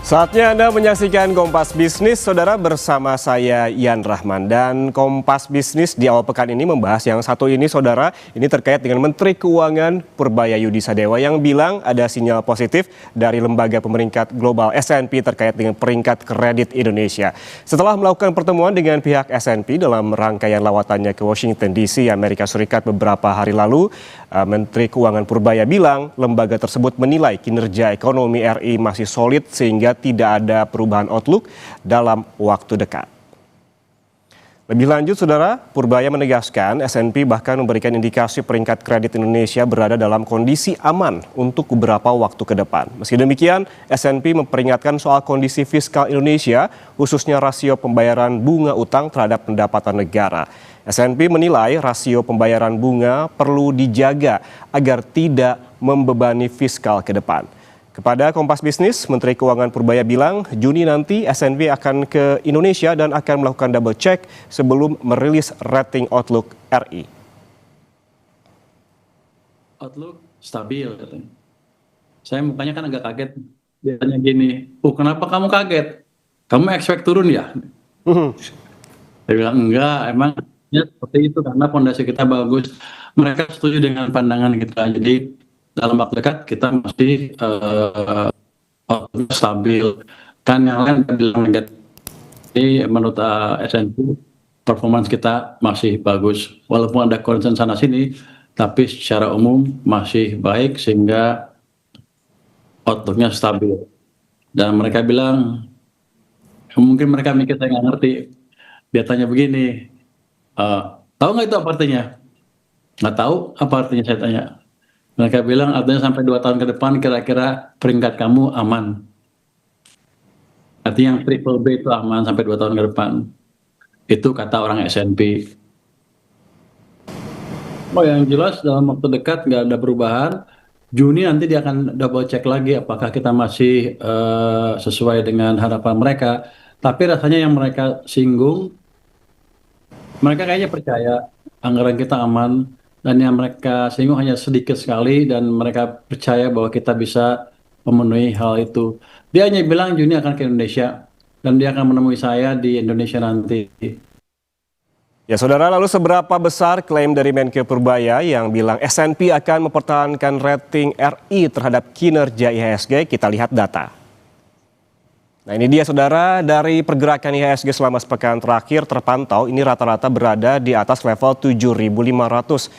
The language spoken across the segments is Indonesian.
Saatnya Anda menyaksikan Kompas Bisnis, Saudara, bersama saya Ian Rahman. Dan Kompas Bisnis di awal pekan ini membahas yang satu ini, Saudara. Ini terkait dengan Menteri Keuangan Purbalayudi Sadewa yang bilang ada sinyal positif dari lembaga pemeringkat global S&P terkait dengan peringkat kredit Indonesia. Setelah melakukan pertemuan dengan pihak S&P dalam rangkaian lawatannya ke Washington DC, Amerika Serikat beberapa hari lalu, Menteri Keuangan Purbaya bilang lembaga tersebut menilai kinerja ekonomi RI masih solid sehingga tidak ada perubahan outlook dalam waktu dekat. Lebih lanjut, Saudara, Purbaya menegaskan S&P bahkan memberikan indikasi peringkat kredit Indonesia berada dalam kondisi aman untuk beberapa waktu ke depan. Meski demikian, S&P memperingatkan soal kondisi fiskal Indonesia, khususnya rasio pembayaran bunga utang terhadap pendapatan negara. S&P menilai rasio pembayaran bunga perlu dijaga agar tidak membebani fiskal ke depan. Kepada Kompas Bisnis, Menteri Keuangan Purbaya bilang Juni nanti S&P akan ke Indonesia dan akan melakukan double check sebelum merilis rating outlook RI. Outlook stabil, katanya. Saya mukanya kan agak kaget. Dia tanya gini, kenapa kamu kaget? Kamu expect turun ya? Saya bilang enggak, emang ya seperti itu karena fondasi kita bagus. Mereka setuju dengan pandangan kita. Jadi dalam waktu dekat kita masih stabil. Kan yang lain bilang negatif. Jadi menurut S&P performance kita masih bagus. Walaupun ada concern sana sini, tapi secara umum masih baik sehingga outlook-nya stabil. Dan mereka bilang, mungkin mereka mikir saya nggak ngerti. Dia tanya begini, tahu nggak itu apa artinya? Nggak tahu apa artinya, saya tanya. Mereka bilang artinya sampai 2 tahun ke depan kira-kira peringkat kamu aman. Artinya yang triple B itu aman sampai 2 tahun ke depan. Itu kata orang S&P. Yang jelas dalam waktu dekat nggak ada perubahan. Juni nanti dia akan double check lagi apakah kita masih sesuai dengan harapan mereka. Tapi rasanya yang mereka singgung, mereka kayaknya percaya anggaran kita aman. Dan yang mereka singgung hanya sedikit sekali dan mereka percaya bahwa kita bisa memenuhi hal itu. Dia hanya bilang Juni akan ke Indonesia dan dia akan menemui saya di Indonesia nanti. Ya, Saudara, lalu seberapa besar klaim dari Menkeu Purbaya yang bilang S&P akan mempertahankan rating RI terhadap kinerja IHSG? Kita lihat data. Nah, ini dia, Saudara, dari pergerakan IHSG selama sepekan terakhir terpantau ini rata-rata berada di atas level 7.500.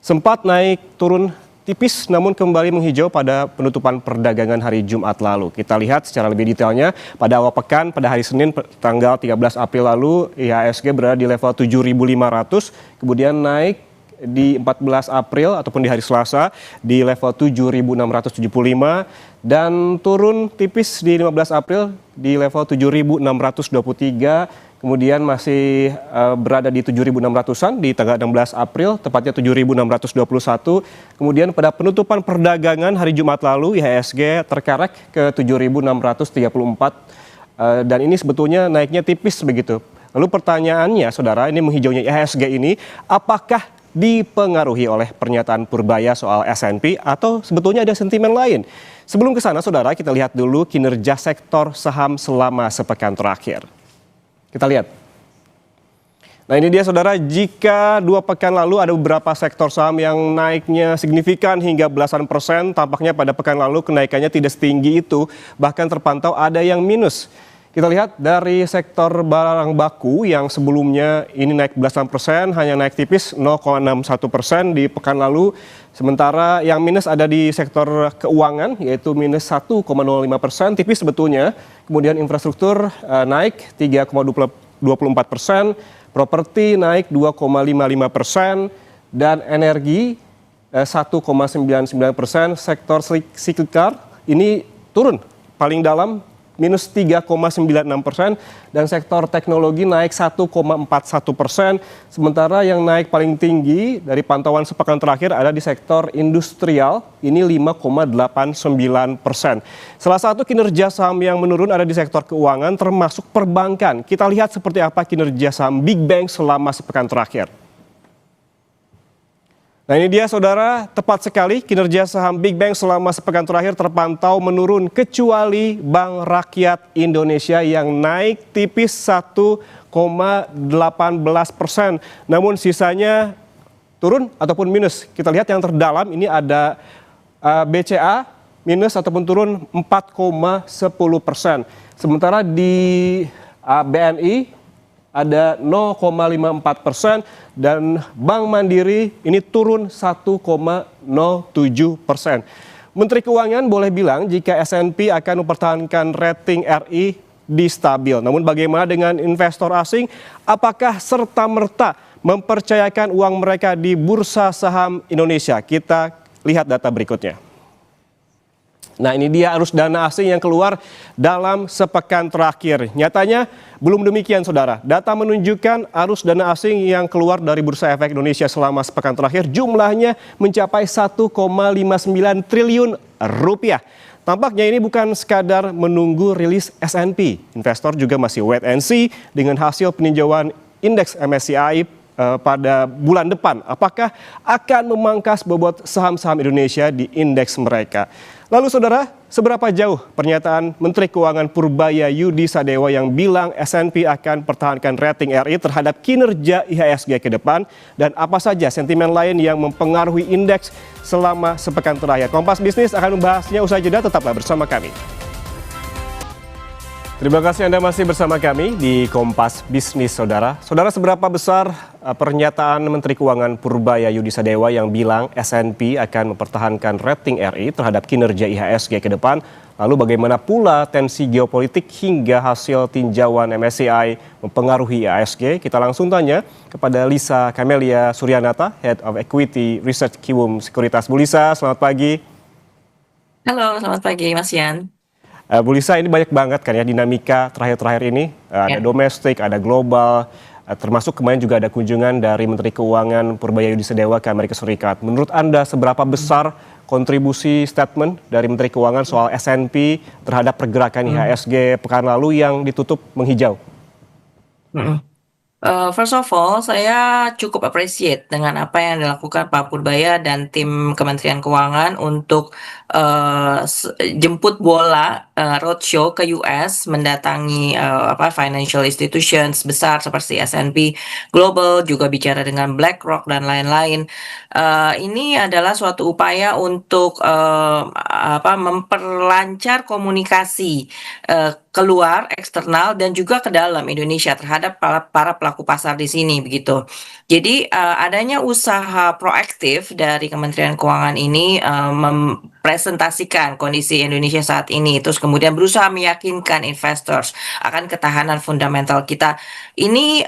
Sempat naik turun tipis namun kembali menghijau pada penutupan perdagangan hari Jumat lalu. Kita lihat secara lebih detailnya pada awal pekan pada hari Senin tanggal 13 April lalu IHSG berada di level 7.500, kemudian naik di 14 April ataupun di hari Selasa di level 7.675 dan turun tipis di 15 April di level 7.623, kemudian masih berada di 7.600-an di tanggal 16 April, tepatnya 7.621. Kemudian pada penutupan perdagangan hari Jumat lalu IHSG terkerek ke 7.634 dan ini sebetulnya naiknya tipis begitu. Lalu pertanyaannya, Saudara, ini menghijaunya IHSG ini apakah dipengaruhi oleh pernyataan Purbaya soal S&P atau sebetulnya ada sentimen lain? Sebelum ke sana, Saudara, kita lihat dulu kinerja sektor saham selama sepekan terakhir. Kita lihat. Nah, ini dia, Saudara, jika 2 pekan lalu ada beberapa sektor saham yang naiknya signifikan hingga belasan persen, tampaknya pada pekan lalu kenaikannya tidak setinggi itu, bahkan terpantau ada yang minus. Kita lihat dari sektor barang baku yang sebelumnya ini naik belasan persen, hanya naik tipis 0,61% di pekan lalu. Sementara yang minus ada di sektor keuangan, yaitu minus 1,05%, tipis sebetulnya. Kemudian infrastruktur naik 3,24%, properti naik 2,55%, dan energi 1,99%. Sektor cyclical ini turun paling dalam, minus 3,96%, dan sektor teknologi naik 1,41%. Sementara yang naik paling tinggi dari pantauan sepekan terakhir ada di sektor industrial, ini 5,89%. Salah satu kinerja saham yang menurun ada di sektor keuangan termasuk perbankan. Kita lihat seperti apa kinerja saham Big Bank selama sepekan terakhir. Nah ini dia saudara, tepat sekali kinerja saham Big Bang selama sepekan terakhir terpantau menurun kecuali Bank Rakyat Indonesia yang naik tipis 1,18%. Namun sisanya turun ataupun minus. Kita lihat yang terdalam ini ada BCA minus ataupun turun 4,10%. Sementara di BNI ada 0,54% dan Bank Mandiri ini turun 1,07%. Menteri Keuangan boleh bilang jika S&P akan mempertahankan rating RI di stabil. Namun bagaimana dengan investor asing? Apakah serta-merta mempercayakan uang mereka di bursa saham Indonesia? Kita lihat data berikutnya. Nah ini dia arus dana asing yang keluar dalam sepekan terakhir. Nyatanya belum demikian saudara. Data menunjukkan arus dana asing yang keluar dari Bursa Efek Indonesia selama sepekan terakhir jumlahnya mencapai 1,59 triliun rupiah. Tampaknya ini bukan sekadar menunggu rilis S&P. Investor juga masih wait and see dengan hasil peninjauan indeks MSCI pada bulan depan. Apakah akan memangkas bobot saham-saham Indonesia di indeks mereka? Lalu saudara, seberapa jauh pernyataan Menteri Keuangan Purbaya Yudi Sadewa yang bilang S&P akan pertahankan rating RI terhadap kinerja IHSG ke depan? Dan apa saja sentimen lain yang mempengaruhi indeks selama sepekan terakhir? Kompas Bisnis akan membahasnya usai jeda, tetaplah bersama kami. Terima kasih Anda masih bersama kami di Kompas Bisnis, saudara. Saudara, seberapa besar pernyataan Menteri Keuangan Purbaya Yudi Sadewa yang bilang S&P akan mempertahankan rating RI terhadap kinerja IHSG ke depan? Lalu bagaimana pula tensi geopolitik hingga hasil tinjauan MSCI mempengaruhi IHSG? Kita langsung tanya kepada Lisa Camelia Suryanata, Head of Equity Research Kiwum Sekuritas. Bu Lisa, selamat pagi. Halo, selamat pagi Mas Yan. Bu Lisa, ini banyak banget kan ya dinamika terakhir-terakhir ini. Ada domestik, ada global, termasuk kemarin juga ada kunjungan dari Menteri Keuangan Purbaya Yudi Sadewa ke Amerika Serikat. Menurut Anda seberapa besar kontribusi statement dari Menteri Keuangan soal S&P terhadap pergerakan IHSG pekan lalu yang ditutup menghijau? First of all, saya cukup appreciate dengan apa yang dilakukan Pak Purbaya dan tim Kementerian Keuangan untuk jemput bola roadshow ke US, mendatangi financial institutions besar seperti S&P Global, juga bicara dengan BlackRock dan lain-lain. Ini adalah suatu upaya untuk memperlancar komunikasi keluar, eksternal, dan juga ke dalam Indonesia terhadap para pelaku pasar di sini begitu. Jadi adanya usaha proaktif dari Kementerian Keuangan ini mempresentasikan kondisi Indonesia saat ini, terus kemudian berusaha meyakinkan investors akan ketahanan fundamental kita. Ini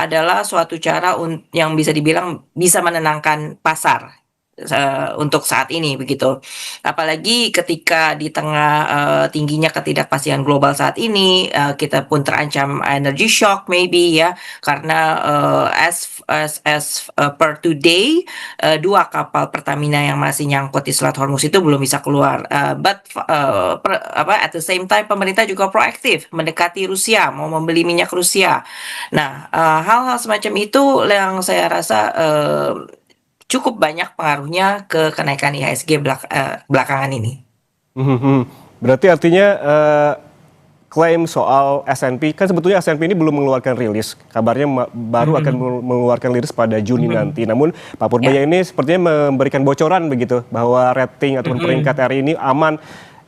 adalah suatu cara yang bisa dibilang bisa menenangkan pasar untuk saat ini begitu. Apalagi ketika di tengah tingginya ketidakpastian global saat ini, kita pun terancam energy shock maybe ya, karena as per today 2 kapal Pertamina yang masih nyangkut di Selat Hormuz itu belum bisa keluar. But at the same time pemerintah juga proaktif mendekati Rusia, mau membeli minyak Rusia. Nah, hal-hal semacam itu yang saya rasa cukup banyak pengaruhnya ke kenaikan IHSG belakangan ini. Berarti artinya klaim soal S&P, kan sebetulnya S&P ini belum mengeluarkan rilis. Kabarnya baru akan mengeluarkan rilis pada Juni nanti. Namun Pak Purbaya ini sepertinya memberikan bocoran begitu bahwa rating ataupun peringkat RI ini aman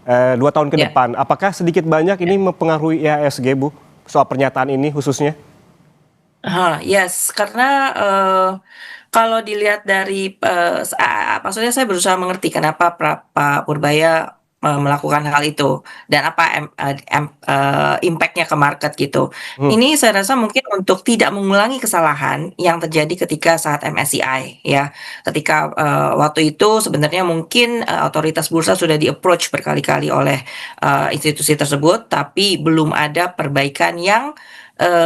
2 tahun ke depan. Apakah sedikit banyak ini mempengaruhi IHSG, Bu? Soal pernyataan ini khususnya? Yes, karena kalau dilihat dari maksudnya saya berusaha mengerti kenapa Pak Purbaya melakukan hal itu dan apa impact-nya ke market gitu. Ini saya rasa mungkin untuk tidak mengulangi kesalahan yang terjadi ketika saat MSCI ya. Ketika waktu itu sebenarnya mungkin otoritas bursa sudah di-approach berkali-kali oleh institusi tersebut, tapi belum ada perbaikan yang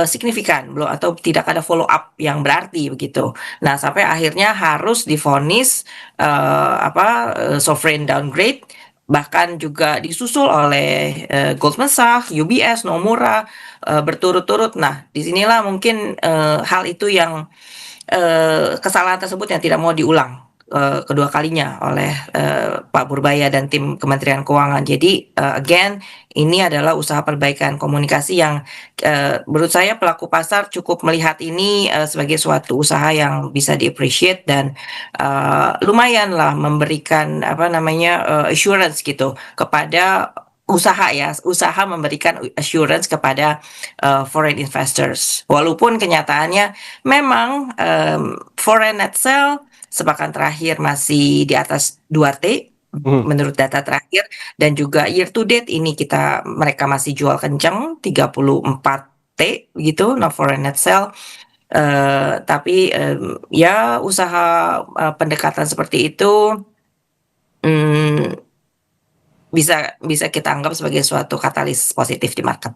signifikan belum atau tidak ada follow up yang berarti begitu. Nah, sampai akhirnya harus divonis sovereign downgrade bahkan juga disusul oleh Goldman Sachs, UBS, Nomura berturut-turut. Nah, disinilah mungkin hal itu yang kesalahan tersebut yang tidak mau diulang kedua kalinya oleh Pak Purbaya dan tim Kementerian Keuangan. Jadi again ini adalah usaha perbaikan komunikasi yang menurut saya pelaku pasar cukup melihat ini sebagai suatu usaha yang bisa di-appreciate dan lumayan lah memberikan apa namanya assurance gitu kepada usaha memberikan assurance kepada foreign investors. Walaupun kenyataannya memang foreign net sale sepekan terakhir masih di atas 2T menurut data terakhir, dan juga year to date ini mereka masih jual kencang 34T gitu, no foreign net sale. Tapi ya usaha pendekatan seperti itu bisa kita anggap sebagai suatu katalis positif di market.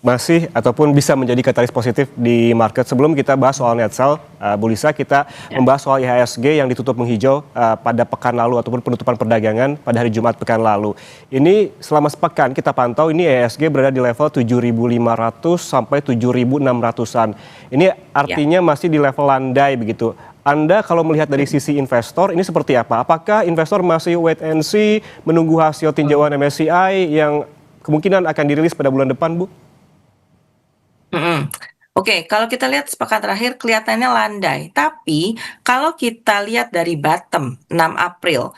Masih ataupun bisa menjadi katalis positif di market. Sebelum kita bahas soal net sale, Bu Lisa, kita membahas soal IHSG yang ditutup menghijau pada pekan lalu ataupun penutupan perdagangan pada hari Jumat pekan lalu. Ini selama sepekan kita pantau ini IHSG berada di level 7.500 sampai 7.600-an. Ini artinya masih di level landai begitu. Anda kalau melihat dari sisi investor ini seperti apa? Apakah investor masih wait and see menunggu hasil tinjauan MSCI yang kemungkinan akan dirilis pada bulan depan, Bu? Oke, kalau kita lihat sepekan terakhir kelihatannya landai, tapi kalau kita lihat dari bottom 6 April,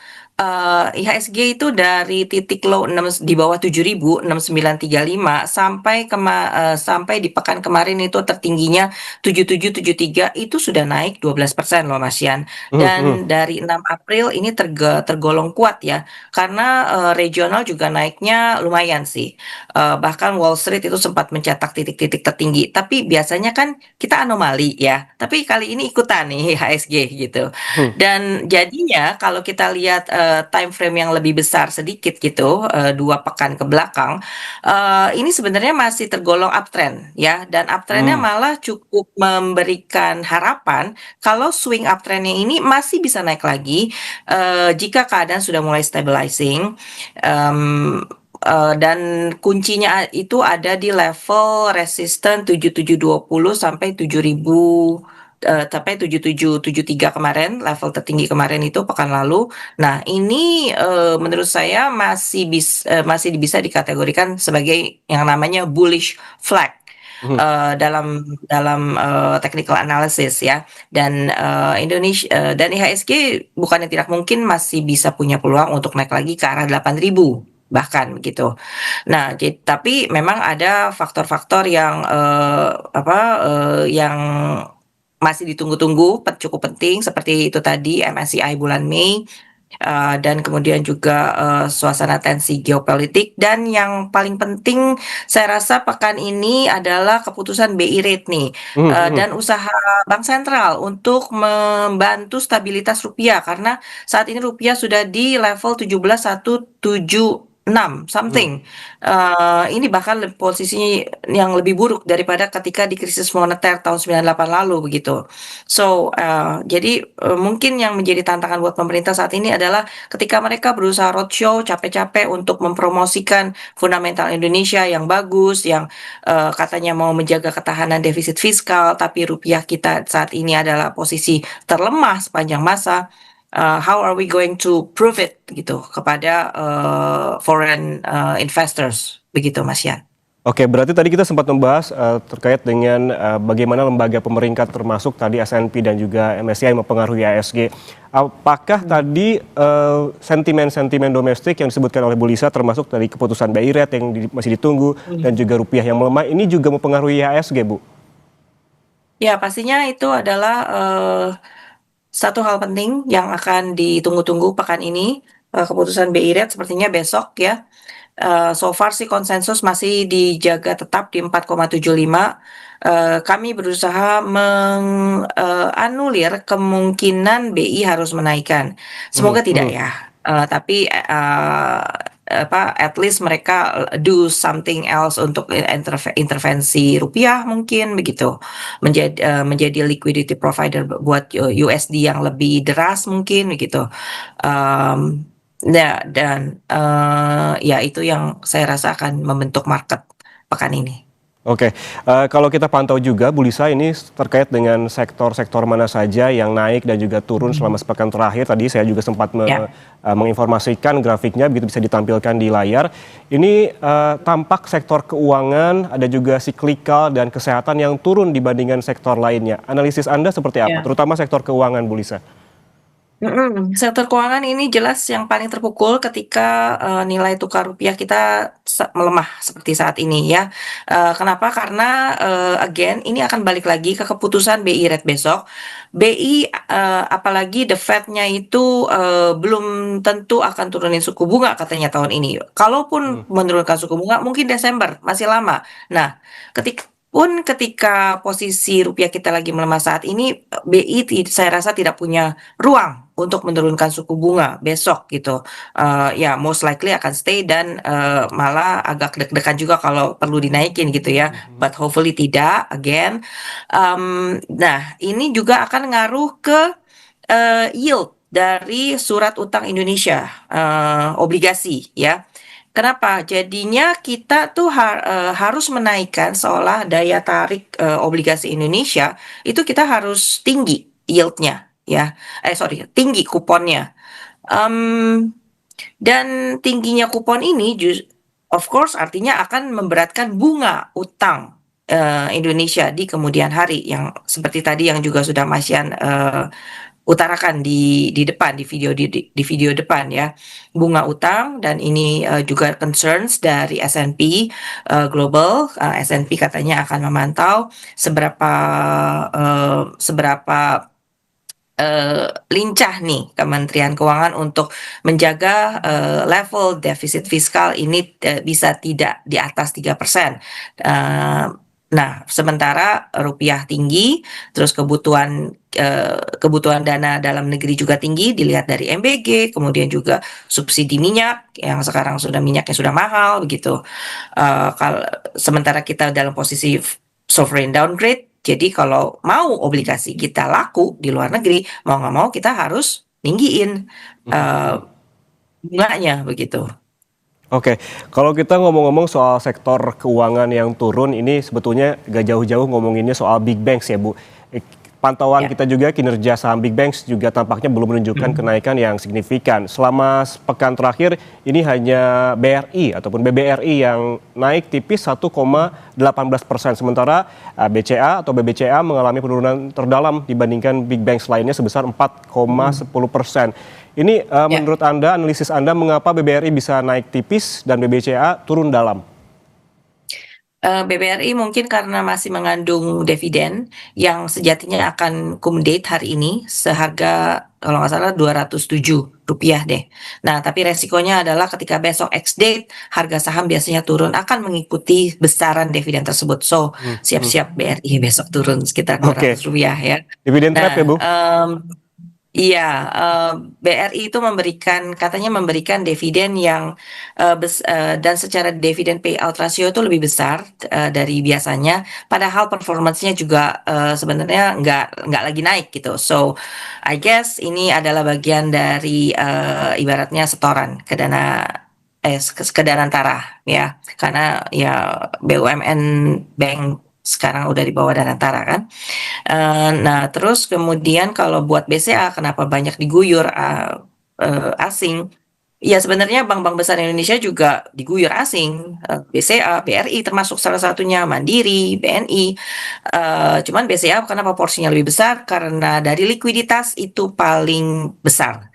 IHSG itu dari titik low di bawah 7.000, 6935 sampai di pekan kemarin itu tertingginya 7773, itu sudah naik 12% loh Mas Yan. Dan dari 6 April ini tergolong kuat ya, karena regional juga naiknya lumayan sih. Bahkan Wall Street itu sempat mencetak titik-titik tertinggi, tapi biasanya kan kita anomali ya, tapi kali ini ikutan nih IHSG gitu. Dan jadinya kalau kita lihat time frame yang lebih besar sedikit gitu, 2 pekan ke belakang, ini sebenarnya masih tergolong uptrend ya, dan uptrendnya malah cukup memberikan harapan kalau swing uptrendnya ini masih bisa naik lagi jika keadaan sudah mulai stabilizing. Dan kuncinya itu ada di level resisten 7720 sampai 7773 kemarin, level tertinggi kemarin itu pekan lalu. Nah, ini menurut saya masih bisa dikategorikan sebagai yang namanya bullish flag dalam technical analysis ya. Dan Indonesia dan IHSG bukannya tidak mungkin masih bisa punya peluang untuk naik lagi ke arah 8.000 bahkan begitu. Nah, tapi memang ada faktor-faktor yang yang masih ditunggu-tunggu cukup penting seperti itu tadi MSCI bulan Mei, dan kemudian juga suasana tensi geopolitik, dan yang paling penting saya rasa pekan ini adalah keputusan BI rate nih, dan usaha Bank Sentral untuk membantu stabilitas rupiah karena saat ini rupiah sudah di level 17.176 something. Ini bahkan posisinya yang lebih buruk daripada ketika di krisis moneter tahun 98 lalu begitu. So jadi mungkin yang menjadi tantangan buat pemerintah saat ini adalah ketika mereka berusaha roadshow capek-capek untuk mempromosikan fundamental Indonesia yang bagus, yang katanya mau menjaga ketahanan defisit fiskal, tapi rupiah kita saat ini adalah posisi terlemah sepanjang masa. How are we going to prove it gitu kepada foreign investors begitu Mas Yan? Oke, berarti tadi kita sempat membahas terkait dengan bagaimana lembaga pemerintah termasuk tadi S&P dan juga MSCI mempengaruhi IHSG. Apakah tadi sentimen-sentimen domestik yang disebutkan oleh Bu Lisa termasuk dari keputusan BI rate yang masih ditunggu dan juga rupiah yang melemah ini juga mempengaruhi IHSG, Bu? Ya, pastinya itu adalah satu hal penting yang akan ditunggu-tunggu pekan ini, keputusan BI rate sepertinya besok ya. So far sih konsensus masih dijaga tetap di 4,75. Kami berusaha menganulir kemungkinan BI harus menaikkan. Semoga tidak ya. Tapi at least mereka do something else untuk intervensi rupiah mungkin begitu, menjadi liquidity provider buat USD yang lebih deras mungkin begitu. Dan ya itu yang saya rasa akan membentuk market pekan ini. Oke, kalau kita pantau juga Bu Lisa ini terkait dengan sektor-sektor mana saja yang naik dan juga turun selama sepekan terakhir. Tadi saya juga sempat Ya. menginformasikan grafiknya begitu bisa ditampilkan di layar. Ini tampak sektor keuangan, ada juga siklikal dan kesehatan yang turun dibandingkan sektor lainnya. Analisis Anda seperti apa? Ya. Terutama sektor keuangan Bu Lisa. Sektor keuangan ini jelas yang paling terpukul ketika nilai tukar rupiah kita melemah seperti saat ini ya. Kenapa? Karena again ini akan balik lagi ke keputusan BI rate besok. BI apalagi the Fed-nya itu belum tentu akan turunin suku bunga katanya tahun ini. Kalaupun menurunkan suku bunga mungkin Desember, masih lama. Nah, ketika posisi rupiah kita lagi melemah saat ini, BI saya rasa tidak punya ruang untuk menurunkan suku bunga besok gitu. Ya most likely akan stay dan malah agak deg-degan juga kalau perlu dinaikin gitu ya. But hopefully tidak again. Nah, ini juga akan ngaruh ke yield dari surat utang Indonesia, obligasi ya. Kenapa? Jadinya kita tuh harus menaikkan seolah daya tarik obligasi Indonesia itu kita harus tinggi yieldnya ya. Sorry, tinggi kuponnya. Em, dan tingginya kupon ini of course artinya akan memberatkan bunga utang Indonesia di kemudian hari yang seperti tadi yang juga sudah Mas Yan utarakan di depan di video depan ya, bunga utang. Dan ini juga concerns dari S&P Global. S&P katanya akan memantau seberapa lincah nih Kementerian Keuangan untuk menjaga level defisit fiskal ini bisa tidak di atas 3%. Nah, sementara rupiah tinggi, terus kebutuhan dana dalam negeri juga tinggi dilihat dari MBG, kemudian juga subsidi minyak yang sekarang minyaknya sudah mahal begitu. Sementara kita dalam posisi sovereign downgrade, jadi kalau mau obligasi kita laku di luar negeri, mau nggak mau kita harus tinggiin bunganya begitu. Oke, kalau kita ngomong-ngomong soal sektor keuangan yang turun, ini sebetulnya gak jauh-jauh ngomonginnya soal big banks ya Bu. Pantauan Ya. kita juga kinerja saham big banks juga tampaknya belum menunjukkan kenaikan yang signifikan. Selama sepekan terakhir ini hanya BRI ataupun BBRI yang naik tipis 1,18%. Sementara BCA atau BBCA mengalami penurunan terdalam dibandingkan big banks lainnya sebesar 4,10%. Ini menurut Anda, analisis Anda mengapa BBRI bisa naik tipis dan BBCA turun dalam? BBRI mungkin karena masih mengandung dividen yang sejatinya akan cum date hari ini seharga kalau nggak salah Rp207 deh. Nah, tapi resikonya adalah ketika besok ex date harga saham biasanya turun akan mengikuti besaran dividen tersebut. So, siap-siap BRI besok turun sekitar Rp200 ya. Dividen trap ya Bu? Iya, BRI itu katanya memberikan dividen yang dan secara dividen payout ratio itu lebih besar dari biasanya, padahal performance-nya juga sebenarnya nggak lagi naik gitu. So, I guess ini adalah bagian dari ibaratnya setoran ke Danantara ya, karena ya BUMN bank sekarang udah di bawah Danantara kan. Nah, terus kemudian kalau buat BCA kenapa banyak diguyur asing? Ya sebenarnya bank-bank besar Indonesia juga diguyur asing, BCA, BRI termasuk salah satunya, Mandiri, BNI. Cuman BCA kenapa porsinya lebih besar? Karena dari likuiditas itu paling besar.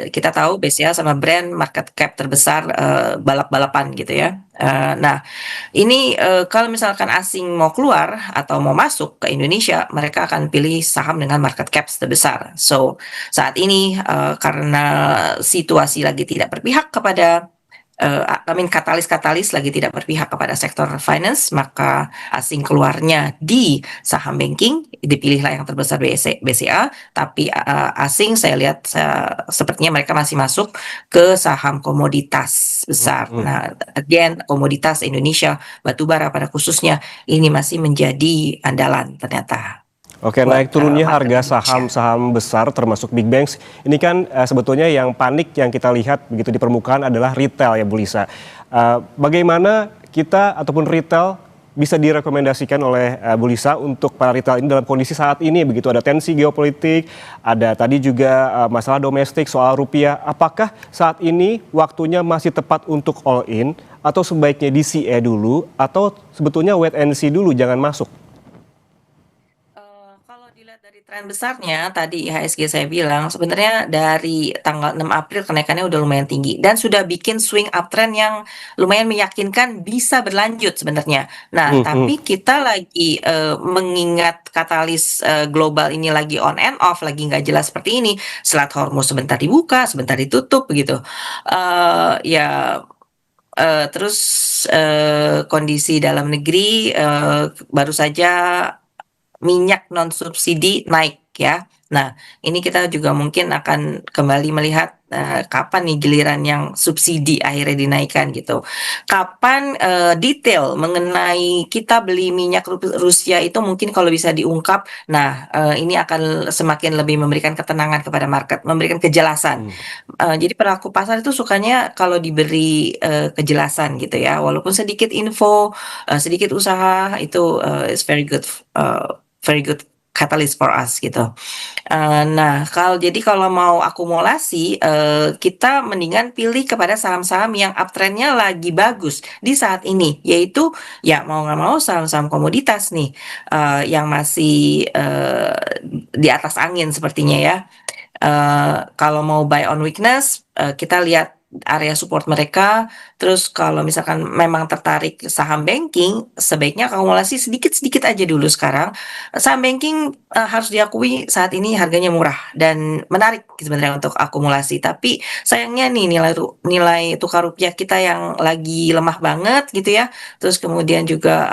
Kita tahu BCA sama brand market cap terbesar balap-balapan gitu ya. Nah, ini kalau misalkan asing mau keluar atau mau masuk ke Indonesia, mereka akan pilih saham dengan market cap terbesar. So, saat ini karena situasi lagi tidak berpihak kepada katalis-katalis lagi tidak berpihak kepada sektor finance, maka asing keluarnya di saham banking, dipilihlah yang terbesar BCA, tapi asing saya lihat sepertinya mereka masih masuk ke saham komoditas besar. Nah, again, komoditas Indonesia, batubara pada khususnya, ini masih menjadi andalan ternyata. Oke, buat naik turunnya market harga Indonesia. saham-saham besar termasuk big banks, ini kan sebetulnya yang panik yang kita lihat begitu di permukaan adalah retail ya Bu Lisa. Bagaimana kita ataupun retail bisa direkomendasikan oleh Bu Lisa untuk para retail ini dalam kondisi saat ini begitu ada tensi geopolitik, ada tadi juga masalah domestik soal rupiah. Apakah saat ini waktunya masih tepat untuk all in atau sebaiknya DCA dulu atau sebetulnya wait and see dulu jangan masuk? Kalau dilihat dari tren besarnya, tadi IHSG saya bilang, sebenarnya dari tanggal 6 April kenaikannya udah lumayan tinggi dan sudah bikin swing uptrend yang lumayan meyakinkan bisa berlanjut sebenarnya. Nah, Mhm, mhm. tapi kita lagi mengingat katalis global ini lagi on and off, lagi nggak jelas seperti ini. Selat Hormuz sebentar dibuka, sebentar ditutup begitu. Ya terus kondisi dalam negeri baru saja minyak non subsidi naik ya. Nah, ini kita juga mungkin akan kembali melihat, kapan nih giliran yang subsidi akhirnya dinaikkan gitu. Kapan, detail mengenai kita beli minyak Rusia itu mungkin kalau bisa diungkap, nah, ini akan semakin lebih memberikan ketenangan kepada market, memberikan kejelasan. Mmm. Jadi pelaku pasar itu sukanya kalau diberi, kejelasan gitu ya, walaupun sedikit info, sedikit usaha itu, is very good catalyst for us gitu. Nah kalau mau akumulasi, kita mendingan pilih kepada saham-saham yang uptrend-nya lagi bagus di saat ini, yaitu ya mau nggak mau saham-saham komoditas nih, yang masih, di atas angin sepertinya ya. Kalau mau buy on weakness, kita lihat area support mereka, terus kalau misalkan memang tertarik saham banking, sebaiknya akumulasi sedikit-sedikit aja dulu sekarang. Saham banking, harus diakui saat ini harganya murah dan menarik sebenarnya untuk akumulasi, tapi sayangnya nih nilai tukar rupiah kita yang lagi lemah banget gitu ya, terus kemudian juga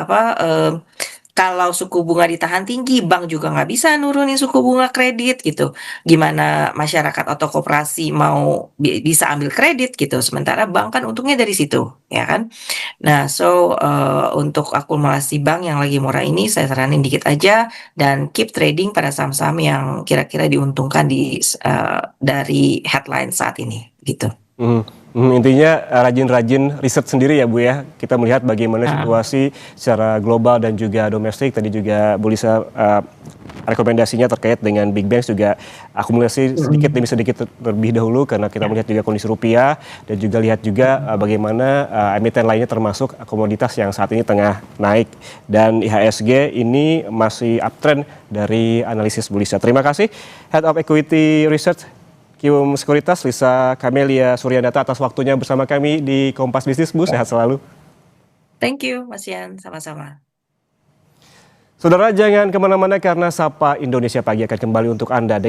kalau suku bunga ditahan tinggi, bank juga nggak bisa nurunin suku bunga kredit gitu. Gimana masyarakat atau koperasi mau bisa ambil kredit gitu, sementara bank kan untungnya dari situ, ya kan? Nah, untuk akumulasi bank yang lagi murah ini saya saranin dikit aja dan keep trading pada saham-saham yang kira-kira diuntungkan dari headline saat ini, gitu. Mhm, intinya rajin-rajin riset sendiri ya Bu ya. Kita melihat bagaimana Heeh. situasi secara global dan juga domestik. Tadi juga Bu Lisa rekomendasinya terkait dengan big banks juga akumulasi sedikit Mhm. demi sedikit terlebih dahulu karena kita Ya. melihat juga kondisi rupiah dan juga lihat juga bagaimana emiten lainnya termasuk komoditas yang saat ini tengah naik dan IHSG ini masih uptrend dari analisis Bu Lisa. Terima kasih Head of Equity Research Kium Sekuritas Lisa Kamelia Suryanata atas waktunya bersama kami di Kompas Bisnis Bu, sehat selalu. Thank you Mas Yan, sama-sama. Saudara jangan kemana-mana karena Sapa Indonesia Pagi akan kembali untuk Anda.